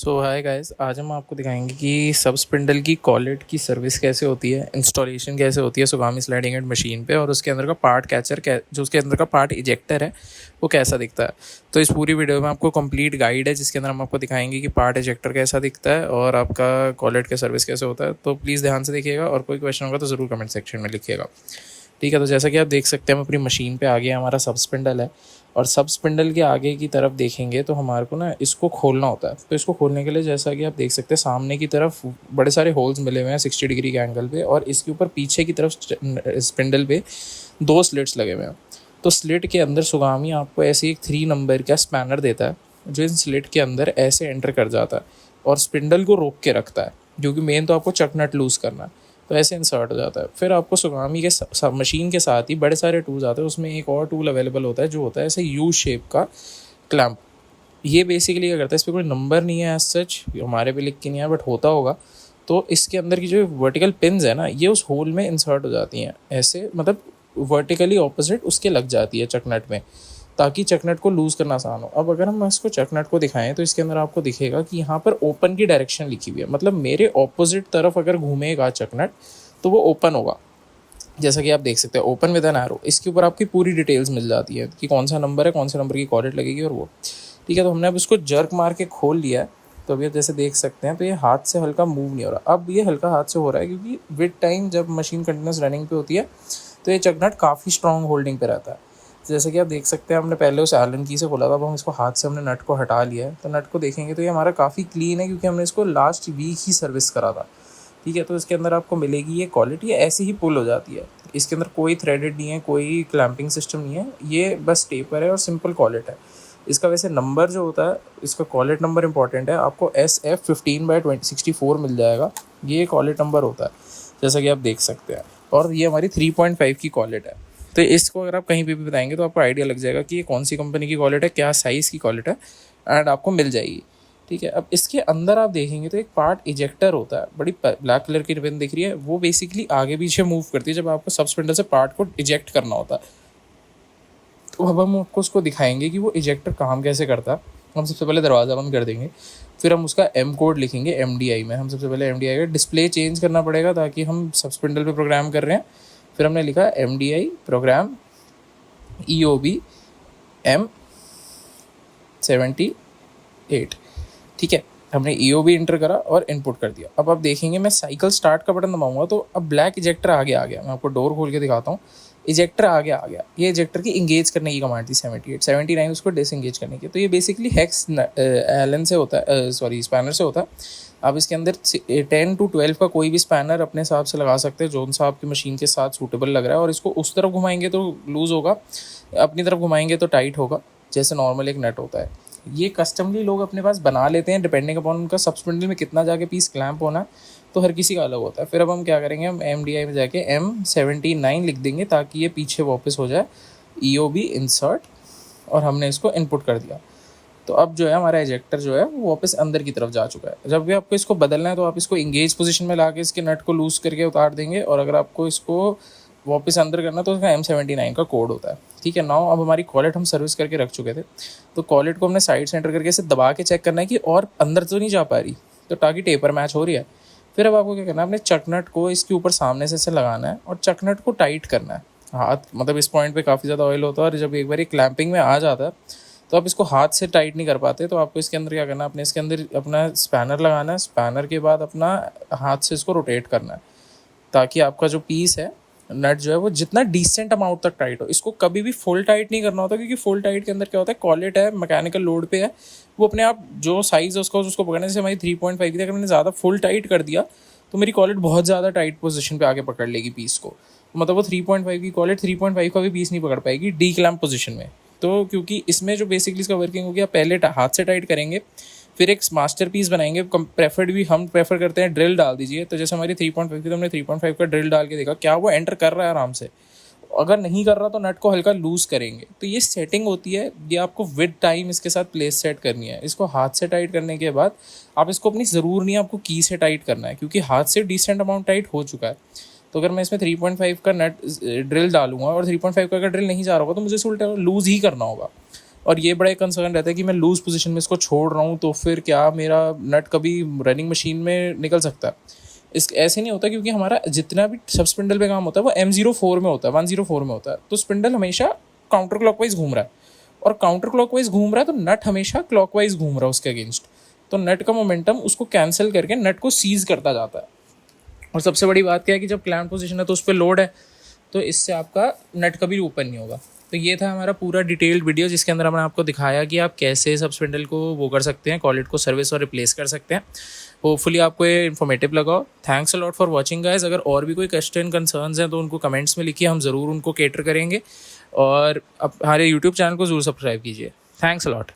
सो hi guys, आज हम आपको दिखाएंगे कि सब स्पिंडल की कॉलेट की सर्विस कैसे होती है, इंस्टॉलेशन कैसे होती है सुगामी स्लाइडिंग हेड मशीन पे, और उसके अंदर का पार्ट कैचर जो उसके अंदर का पार्ट इजेक्टर है वो कैसा दिखता है। तो इस पूरी वीडियो में आपको कंप्लीट गाइड है जिसके अंदर हम आपको दिखाएंगे कि पार्ट इजेक्टर कैसा दिखता है और आपका कॉलेट का सर्विस कैसे होता है। तो प्लीज़ ध्यान से देखिएगा और कोई क्वेश्चन होगा तो ज़रूर कमेंट सेक्शन में लिखिएगा। ठीक है, तो जैसा कि आप देख सकते हैं हम अपनी मशीन पे आगे हमारा सब स्पिंडल है और सब स्पिंडल के आगे की तरफ देखेंगे तो हमारे को ना इसको खोलना होता है। तो इसको खोलने के लिए जैसा कि आप देख सकते हैं सामने की तरफ बड़े सारे होल्स मिले हुए हैं 60 डिग्री के एंगल पे, और इसके ऊपर पीछे की तरफ स्पिंडल पे 2 स्लिट्स लगे हुए हैं। तो स्लिट के अंदर सुगामी आपको ऐसे एक 3 नंबर का स्पैनर देता है जो इन स्लिट के अंदर ऐसे एंटर कर जाता है और स्पिंडल को रोक के रखता है, क्योंकि मेन तो आपको चक नट लूज़ करना है। तो ऐसे इंसर्ट हो जाता है। फिर आपको सुगामी के मशीन के साथ ही बड़े सारे टूल्स आते हैं, उसमें एक और टूल अवेलेबल होता है जो होता है ऐसे यू शेप का क्लैंप। ये बेसिकली क्या करता है, इस पर कोई नंबर नहीं है एज सच, हमारे पे लिख के नहीं है बट होता होगा। तो इसके अंदर की जो वर्टिकल पिन्स है ना, ये उस होल में इंसर्ट हो जाती हैं ऐसे, मतलब वर्टिकली ऑपोजिट उसके लग जाती है चकनट में, ताकि चकनट को लूज़ करना आसान हो। अब अगर हम इसको चकनट को दिखाएं तो इसके अंदर आपको दिखेगा कि यहाँ पर ओपन की डायरेक्शन लिखी हुई है, मतलब मेरे ऑपोजिट तरफ अगर घूमेगा चकनट तो वो ओपन होगा। जैसा कि आप देख सकते हैं ओपन विद एन एरो, इसके ऊपर आपकी पूरी डिटेल्स मिल जाती है कि कौन सा नंबर है, कौन से नंबर की कॉर्डेट लगेगी और वो। ठीक है, तो हमने अब इसको जर्क मार के खोल लिया है। तो अभी आप जैसे देख सकते हैं तो ये हाथ से हल्का मूव नहीं हो रहा। अब ये हल्का हाथ से हो रहा है क्योंकि विद टाइम जब मशीन कंटिन्यूस रनिंग पे होती है तो ये चकनट काफ़ी स्ट्रॉन्ग होल्डिंग पे रहता है। जैसे कि आप देख सकते हैं हमने पहले उस एलन की से खोला था, अब हम इसको हाथ से हमने नट को हटा लिया है। तो नट को देखेंगे तो ये हमारा काफ़ी क्लीन है क्योंकि हमने इसको लास्ट वीक ही सर्विस करा था। ठीक है, तो इसके अंदर आपको मिलेगी ये क्वालिटी ऐसी ही पुल हो जाती है। इसके अंदर कोई थ्रेडेड नहीं है, कोई क्लैंपिंग सिस्टम नहीं है, ये बस टेपर है और सिंपल कॉलेट है। इसका वैसे नंबर जो होता है, इसका कॉलेट नंबर इंपॉर्टेंट है, आपको SF15/64 मिल जाएगा। ये कॉलेट नंबर होता है जैसा कि आप देख सकते हैं, और ये हमारी 3.5 की कॉलेट है। तो इसको अगर आप कहीं पे भी बताएंगे तो आपको आइडिया लग जाएगा कि ये कौन सी कंपनी की कॉलेट है, क्या साइज़ की कॉलेट है, एंड आपको मिल जाएगी। ठीक है, अब इसके अंदर आप देखेंगे तो एक पार्ट इजेक्टर होता है, बड़ी ब्लैक कलर की रिबन दिख रही है, वो बेसिकली आगे पीछे मूव करती है जब आपको सब स्पिंडल से पार्ट को इजेक्ट करना होता है। तो अब हम आपको उसको दिखाएंगे कि वो इजेक्टर काम कैसे करता है। हम सबसे पहले दरवाज़ा बंद कर देंगे, फिर हम उसका M कोड लिखेंगे MDI में। हम सबसे पहले MDI का डिस्प्ले चेंज करना पड़ेगा ताकि हम सब स्पिंडल पे प्रोग्राम कर रहे हैं। फिर हमने लिखा MDI प्रोग्राम EOB M78। ठीक है, हमने EOB इंटर करा और इनपुट कर दिया। अब आप देखेंगे मैं साइकिल स्टार्ट का बटन दबाऊंगा तो अब ब्लैक इजेक्टर आगे आ गया। मैं आपको डोर खोल के दिखाता हूँ, इजेक्टर आगे आ गया। ये इजेक्टर की इंगेज करने की कमांड थी 78, 79 उसको डिसएंगेज करने की। तो ये बेसिकली हेक्स एलन से होता है, सॉरी स्पैनर से होता है। आप इसके अंदर 10 to 12 का कोई भी स्पैनर अपने हिसाब से लगा सकते हैं, जो सा आपकी मशीन के साथ सूटेबल लग रहा है। और इसको उस तरफ घुमाएंगे तो लूज़ होगा, अपनी तरफ घुमाएंगे तो टाइट होगा, जैसे नॉर्मल एक नट होता है। ये कस्टमली लोग अपने पास बना लेते हैं डिपेंडिंग अपॉन उनका सब स्पिंडल में कितना जाके पीस क्लैंप होना, तो हर किसी का अलग होता है। फिर अब हम क्या करेंगे, हम MDI में जाके M79 लिख देंगे ताकि ये पीछे वापस हो जाए, EOB इंसर्ट, और हमने इसको इनपुट कर दिया। तो अब जो है हमारा इजेक्टर जो है वो वापस अंदर की तरफ जा चुका है। जब भी आपको इसको बदलना है तो आप इसको इंगेज पोजीशन में ला के इसके नट को लूज़ करके उतार देंगे, और अगर आपको इसको वापस अंदर करना तो उसका M79 का कोड होता है। ठीक है, नाउ अब हमारी कॉलेट हम सर्विस करके रख चुके थे, तो कॉलेट को हमने साइड सेंटर करके इसे दबा के चेक करना है कि और अंदर तो नहीं जा पा रही, तो ताकि टेपर मैच हो रही है। फिर अब आपको क्या करना है, अपने चकनट को इसके ऊपर सामने से लगाना है और चकनट को टाइट करना है। हाथ, मतलब इस पॉइंट पे काफ़ी ज़्यादा ऑयल होता है, और जब एक बार ये क्लैंपिंग में आ जाता है तो आप इसको हाथ से टाइट नहीं कर पाते। तो आपको इसके अंदर क्या करना है, अपने इसके अंदर अपना स्पैनर लगाना है, स्पैनर के बाद अपना हाथ से इसको रोटेट करना है ताकि आपका जो पीस है, नट जो है वो जितना डिसेंट अमाउंट तक टाइट हो। इसको कभी भी फुल टाइट नहीं करना होता, क्योंकि फुल टाइट के अंदर क्या होता है, कॉलेट है, मैकेनिकल लोड पे है, वो अपने आप जो साइज़ है उसको पकड़ने से हमारी 3.5 की, अगर मैंने ज़्यादा फुल टाइट कर दिया तो मेरी कॉलेट बहुत ज़्यादा टाइट पोजीशन पे आके पकड़ लेगी पीस को। मतलब वो 3.5 की कॉलेट 3.5 का भी पीस नहीं पकड़ पाएगी डी क्लैम्प पोजीशन में। तो क्योंकि इसमें जो बेसिकली इसका वर्किंग हो गया, पहले हाथ से टाइट करेंगे, फिर एक मास्टर पीस बनाएंगे। प्रेफर्ड भी हम प्रेफर करते हैं ड्रिल डाल दीजिए। तो जैसे हमारी 3.5 की, तो हमने 3.5 का ड्रिल डाल के देखा क्या वो एंटर कर रहा है आराम से। अगर नहीं कर रहा तो नट को हल्का लूज़ करेंगे। तो ये सेटिंग होती है, ये आपको विद टाइम इसके साथ प्लेस सेट करनी है। इसको हाथ से टाइट करने के बाद आप इसको अपनी ज़रूर नहीं, आपको की से टाइट करना है, क्योंकि हाथ से डिसेंट अमाउंट टाइट हो चुका है। तो अगर मैं इसमें 3.5 का नट ड्रिल डालूंगा और 3.5 का अगर ड्रिल नहीं जा रहा होगा तो मुझे इसे उल्टा लूज़ ही करना होगा। और ये बड़ा कंसर्न रहता है कि मैं लूज पोजीशन में इसको छोड़ रहा हूँ तो फिर क्या मेरा नट कभी रनिंग मशीन में निकल सकता है। इस ऐसे नहीं होता, क्योंकि हमारा जितना भी सब स्पिंडल पे काम होता है वो M04 में होता है, 104 में होता है। तो स्पिंडल हमेशा काउंटर क्लॉकवाइज घूम रहा है, और काउंटर क्लॉकवाइज घूम रहा है तो नट हमेशा क्लॉकवाइज घूम रहा है उसके अगेंस्ट। तो नट का मोमेंटम उसको कैंसिल करके नट को सीज करता जाता है। और सबसे बड़ी बात क्या है कि जब क्लैम्प पोजीशन है तो उस पर लोड है, तो इससे आपका नट कभी ओपन नहीं होगा। तो ये था हमारा पूरा डिटेल्ड वीडियो, जिसके अंदर हमने आपको दिखाया कि आप कैसे सब स्पिंडल को वो कर सकते हैं, कॉलेट को सर्विस और रिप्लेस कर सकते हैं। होपफुली आपको ये इन्फॉर्मेटिव लगा। Thanks a lot for watching guys. अगर और भी कोई क्वेश्चन कंसर्न्स हैं तो उनको कमेंट्स में लिखिए, हम ज़रूर उनको कैटर करेंगे। और हमारे यूट्यूब चैनल को ज़रूर सब्सक्राइब कीजिए। Thanks a lot.